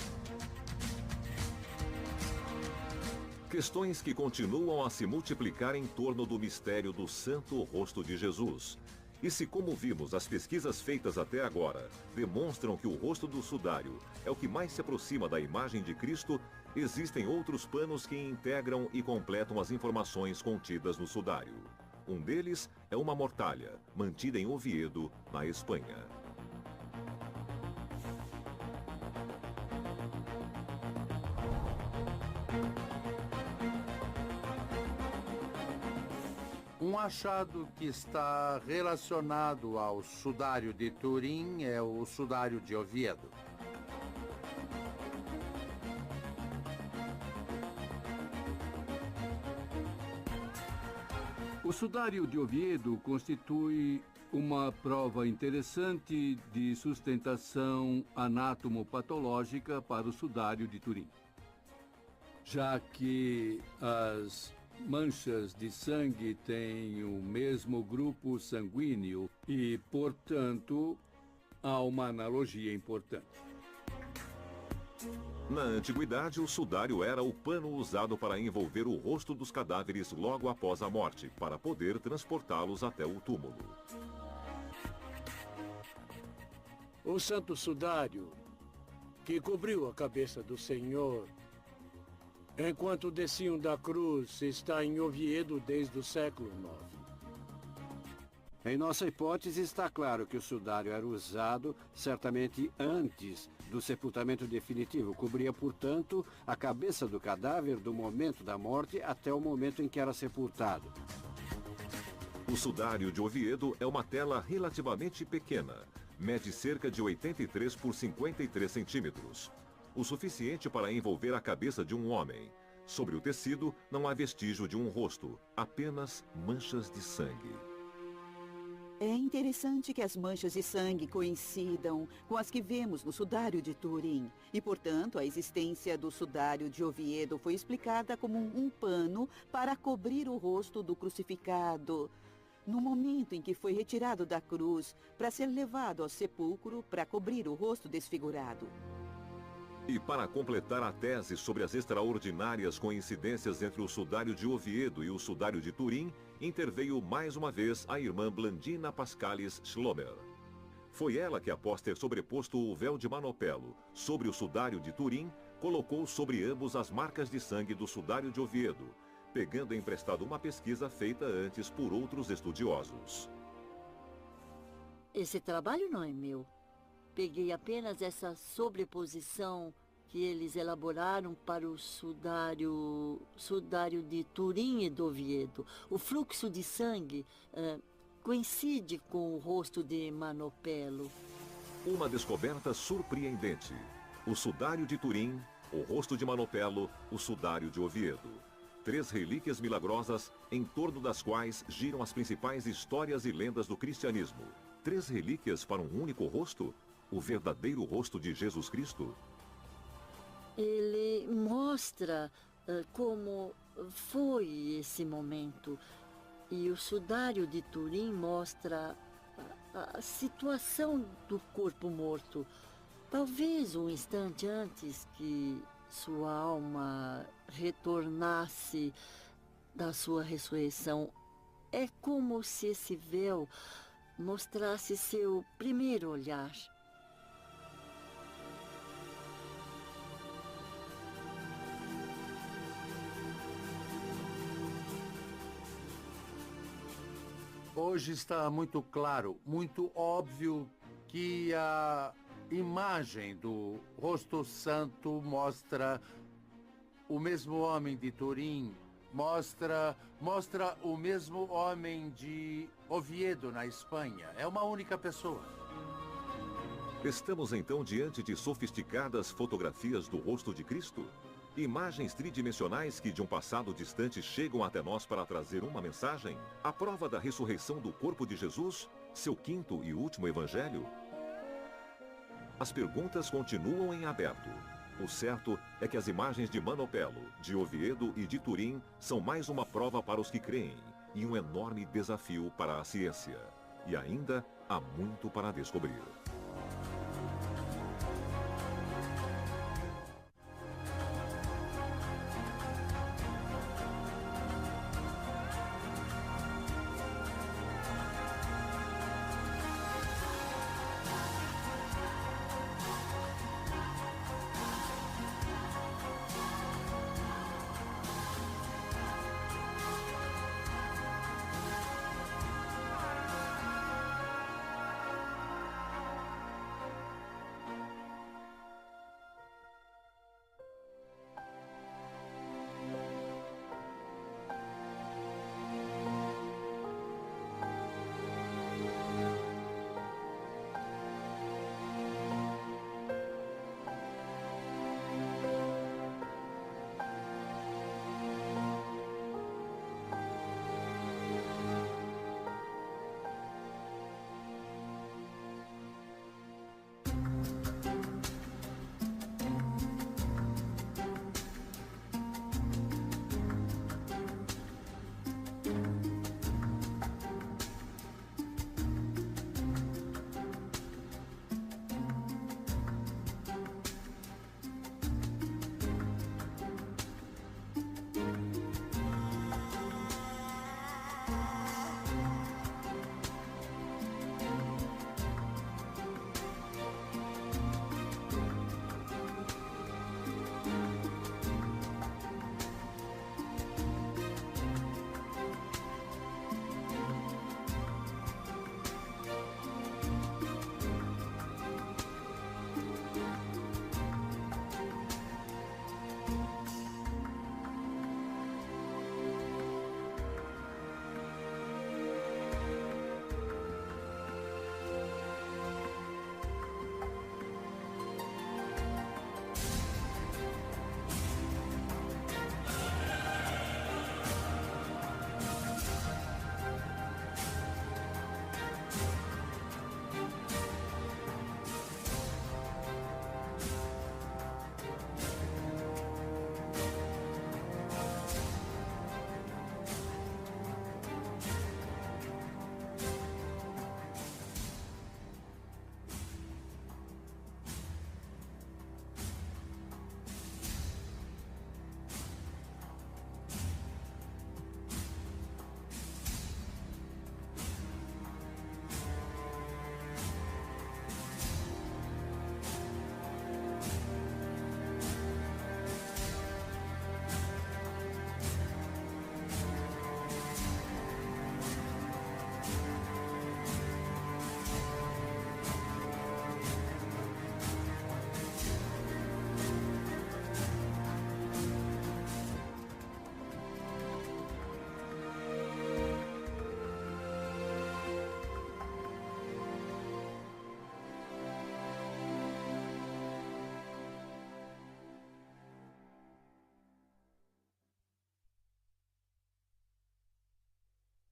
Questões que continuam a se multiplicar em torno do mistério do Santo Rosto de Jesus. E se, como vimos, as pesquisas feitas até agora demonstram que o rosto do sudário é o que mais se aproxima da imagem de Cristo, existem outros panos que integram e completam as informações contidas no sudário. Um deles é uma mortalha, mantida em Oviedo, na Espanha. Um achado que está relacionado ao sudário de Turim é o sudário de Oviedo. O sudário de Oviedo constitui uma prova interessante de sustentação anatomopatológica para o sudário de Turim, já que as manchas de sangue têm o mesmo grupo sanguíneo e, portanto, há uma analogia importante. Na antiguidade, o sudário era o pano usado para envolver o rosto dos cadáveres logo após a morte, para poder transportá-los até o túmulo. O santo sudário que cobriu a cabeça do Senhor enquanto desciam da cruz está em Oviedo desde o século IX. Em nossa hipótese, está claro que o sudário era usado certamente antes do sepultamento definitivo. Cobria, portanto, a cabeça do cadáver do momento da morte até o momento em que era sepultado. O sudário de Oviedo é uma tela relativamente pequena. Mede cerca de 83 por 53 centímetros. O suficiente para envolver a cabeça de um homem. Sobre o tecido, não há vestígio de um rosto, apenas manchas de sangue. É interessante que as manchas de sangue coincidam com as que vemos no sudário de Turim. E, portanto, a existência do sudário de Oviedo foi explicada como um pano para cobrir o rosto do crucificado, no momento em que foi retirado da cruz para ser levado ao sepulcro para cobrir o rosto desfigurado. E para completar a tese sobre as extraordinárias coincidências entre o sudário de Oviedo e o sudário de Turim, interveio mais uma vez a irmã Blandina Pascalis Schlomer. Foi ela que, após ter sobreposto o véu de Manopelo sobre o sudário de Turim, colocou sobre ambos as marcas de sangue do sudário de Oviedo, pegando emprestado uma pesquisa feita antes por outros estudiosos. Esse trabalho não é meu. Peguei apenas essa sobreposição que eles elaboraram para o sudário de Turim e de Oviedo. O fluxo de sangue coincide com o rosto de Manopelo. Uma descoberta surpreendente. O sudário de Turim, o rosto de Manopelo, o sudário de Oviedo. 3 relíquias milagrosas em torno das quais giram as principais histórias e lendas do cristianismo. 3 relíquias para um único rosto? O verdadeiro rosto de Jesus Cristo? Ele mostra como foi esse momento. E o sudário de Turim mostra a situação do corpo morto. Talvez um instante antes que sua alma retornasse da sua ressurreição. É como se esse véu mostrasse seu primeiro olhar. Hoje está muito claro, muito óbvio que a imagem do rosto santo mostra o mesmo homem de Turim, mostra o mesmo homem de Oviedo, na Espanha. É uma única pessoa. Estamos então diante de sofisticadas fotografias do rosto de Cristo? Imagens tridimensionais que de um passado distante chegam até nós para trazer uma mensagem? A prova da ressurreição do corpo de Jesus? Seu quinto e último evangelho? As perguntas continuam em aberto. O certo é que as imagens de Manopelo, de Oviedo e de Turim são mais uma prova para os que creem e um enorme desafio para a ciência. E ainda há muito para descobrir.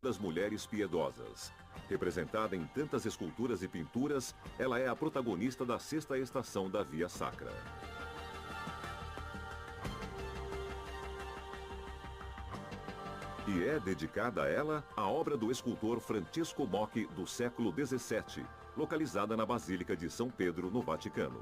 Das mulheres piedosas. Representada em tantas esculturas e pinturas, ela é a protagonista da sexta estação da Via Sacra. E é dedicada a ela a obra do escultor Francesco Mocchi do século XVII, localizada na Basílica de São Pedro, no Vaticano.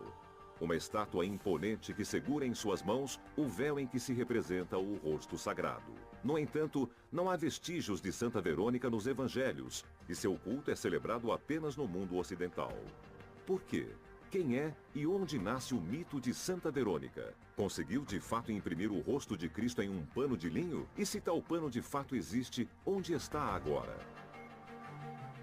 Uma estátua imponente que segura em suas mãos o véu em que se representa o rosto sagrado. No entanto, não há vestígios de Santa Verônica nos evangelhos, e seu culto é celebrado apenas no mundo ocidental. Por quê? Quem é e onde nasce o mito de Santa Verônica? Conseguiu de fato imprimir o rosto de Cristo em um pano de linho? E se tal pano de fato existe, onde está agora?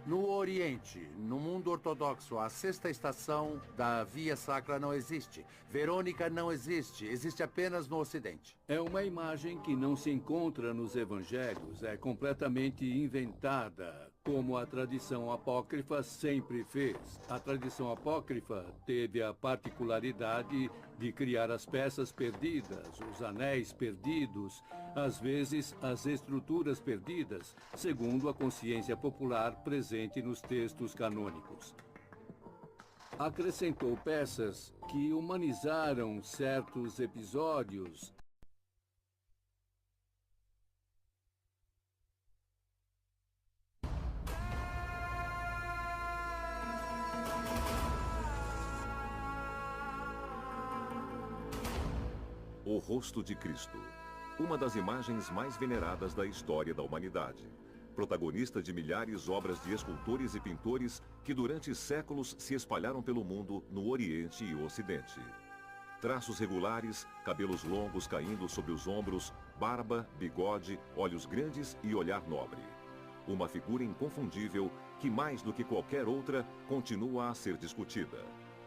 No Oriente, no mundo ortodoxo, a sexta estação da Via Sacra não existe. Verônica não existe, existe apenas no Ocidente. É uma imagem que não se encontra nos evangelhos, é completamente inventada, como a tradição apócrifa sempre fez. A tradição apócrifa teve a particularidade de criar as peças perdidas, os anéis perdidos, às vezes as estruturas perdidas, segundo a consciência popular presente nos textos canônicos. Acrescentou peças que humanizaram certos episódios. O rosto de Cristo, uma das imagens mais veneradas da história da humanidade. Protagonista de milhares de obras de escultores e pintores que durante séculos se espalharam pelo mundo no Oriente e Ocidente. Traços regulares, cabelos longos caindo sobre os ombros, barba, bigode, olhos grandes e olhar nobre. Uma figura inconfundível que, mais do que qualquer outra, continua a ser discutida.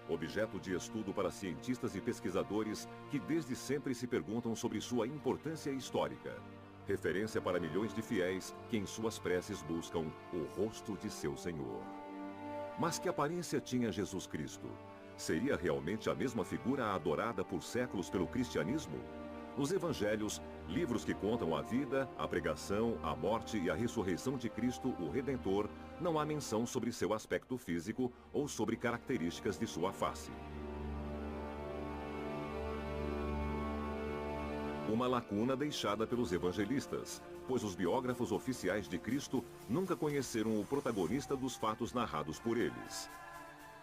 Objeto de estudo para cientistas e pesquisadores que desde sempre se perguntam sobre sua importância histórica. Referência para milhões de fiéis que em suas preces buscam o rosto de seu Senhor. Mas que aparência tinha Jesus Cristo? Seria realmente a mesma figura adorada por séculos pelo cristianismo? Os evangelhos, livros que contam a vida, a pregação, a morte e a ressurreição de Cristo, o Redentor, não há menção sobre seu aspecto físico ou sobre características de sua face. Uma lacuna deixada pelos evangelistas, pois os biógrafos oficiais de Cristo nunca conheceram o protagonista dos fatos narrados por eles.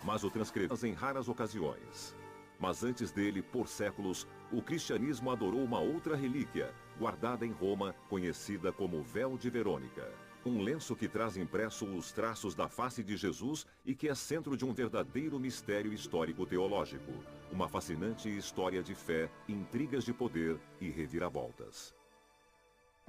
Mas o transcreveram em raras ocasiões. Mas antes dele, por séculos, o cristianismo adorou uma outra relíquia, guardada em Roma, conhecida como Véu de Verônica. Um lenço que traz impresso os traços da face de Jesus e que é centro de um verdadeiro mistério histórico-teológico. Uma fascinante história de fé, intrigas de poder e reviravoltas.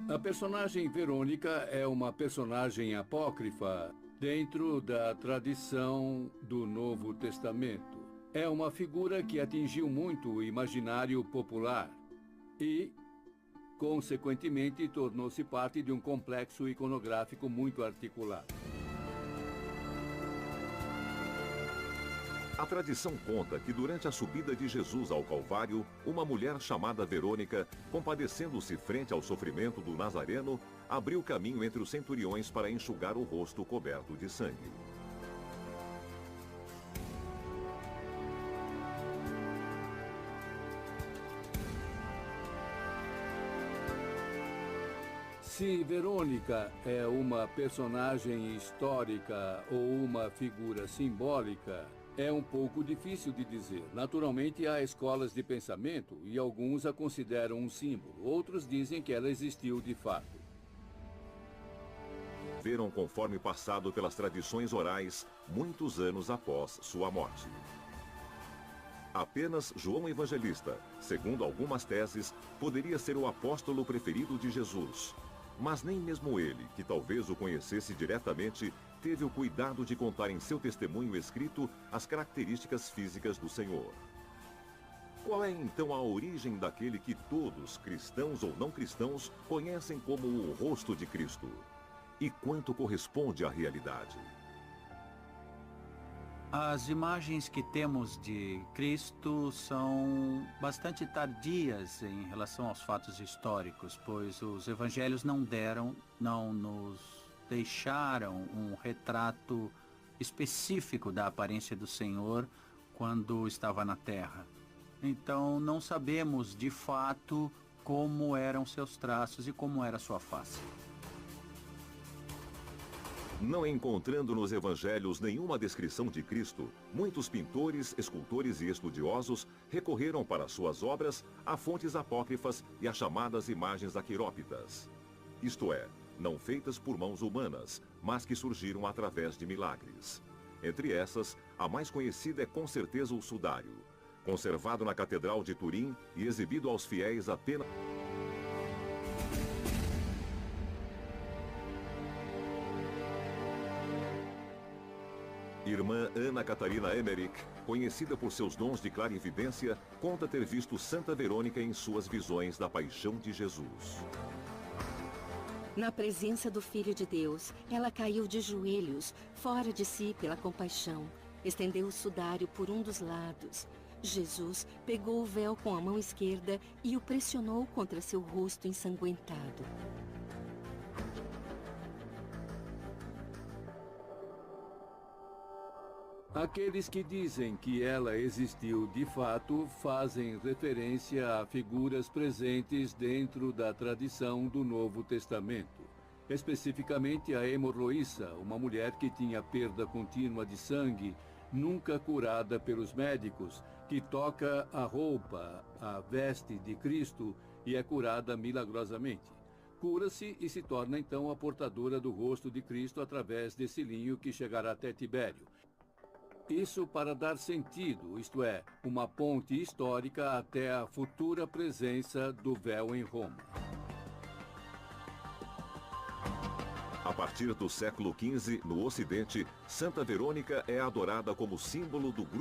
A personagem Verônica é uma personagem apócrifa dentro da tradição do Novo Testamento. É uma figura que atingiu muito o imaginário popular e, consequentemente, tornou-se parte de um complexo iconográfico muito articulado. A tradição conta que durante a subida de Jesus ao Calvário, uma mulher chamada Verônica, compadecendo-se frente ao sofrimento do Nazareno, abriu caminho entre os centuriões para enxugar o rosto coberto de sangue. Se Verônica é uma personagem histórica ou uma figura simbólica, é um pouco difícil de dizer. Naturalmente, há escolas de pensamento e alguns a consideram um símbolo. Outros dizem que ela existiu de fato. Viram conforme passado pelas tradições orais, muitos anos após sua morte. Apenas João Evangelista, segundo algumas teses, poderia ser o apóstolo preferido de Jesus. Mas nem mesmo ele, que talvez o conhecesse diretamente, teve o cuidado de contar em seu testemunho escrito as características físicas do Senhor. Qual é então a origem daquele que todos, cristãos ou não cristãos, conhecem como o rosto de Cristo? E quanto corresponde à realidade? As imagens que temos de Cristo são bastante tardias em relação aos fatos históricos, pois os evangelhos não nos deixaram um retrato específico da aparência do Senhor quando estava na terra. Então não sabemos de fato como eram seus traços e como era sua face. Não encontrando nos evangelhos nenhuma descrição de Cristo, muitos pintores, escultores e estudiosos recorreram para suas obras a fontes apócrifas e a chamadas imagens aquerópitas. isto é, não feitas por mãos humanas, mas que surgiram através de milagres. Entre essas, a mais conhecida é com certeza o sudário, conservado na Catedral de Turim e exibido aos fiéis apenas... Irmã Ana Catarina Emmerich, conhecida por seus dons de clarividência, conta ter visto Santa Verônica em suas visões da paixão de Jesus. Na presença do Filho de Deus, ela caiu de joelhos, fora de si pela compaixão. Estendeu o sudário por um dos lados. Jesus pegou o véu com a mão esquerda e o pressionou contra seu rosto ensanguentado. Aqueles que dizem que ela existiu de fato fazem referência a figuras presentes dentro da tradição do Novo Testamento. Especificamente a hemorroíça, uma mulher que tinha perda contínua de sangue, nunca curada pelos médicos, que toca a roupa, a veste de Cristo e é curada milagrosamente. Cura-se e se torna então a portadora do rosto de Cristo através desse linho que chegará até Tibério. Isso para dar sentido, isto é, uma ponte histórica até a futura presença do véu em Roma. A partir do século XV, no Ocidente, Santa Verônica é adorada como símbolo do grupo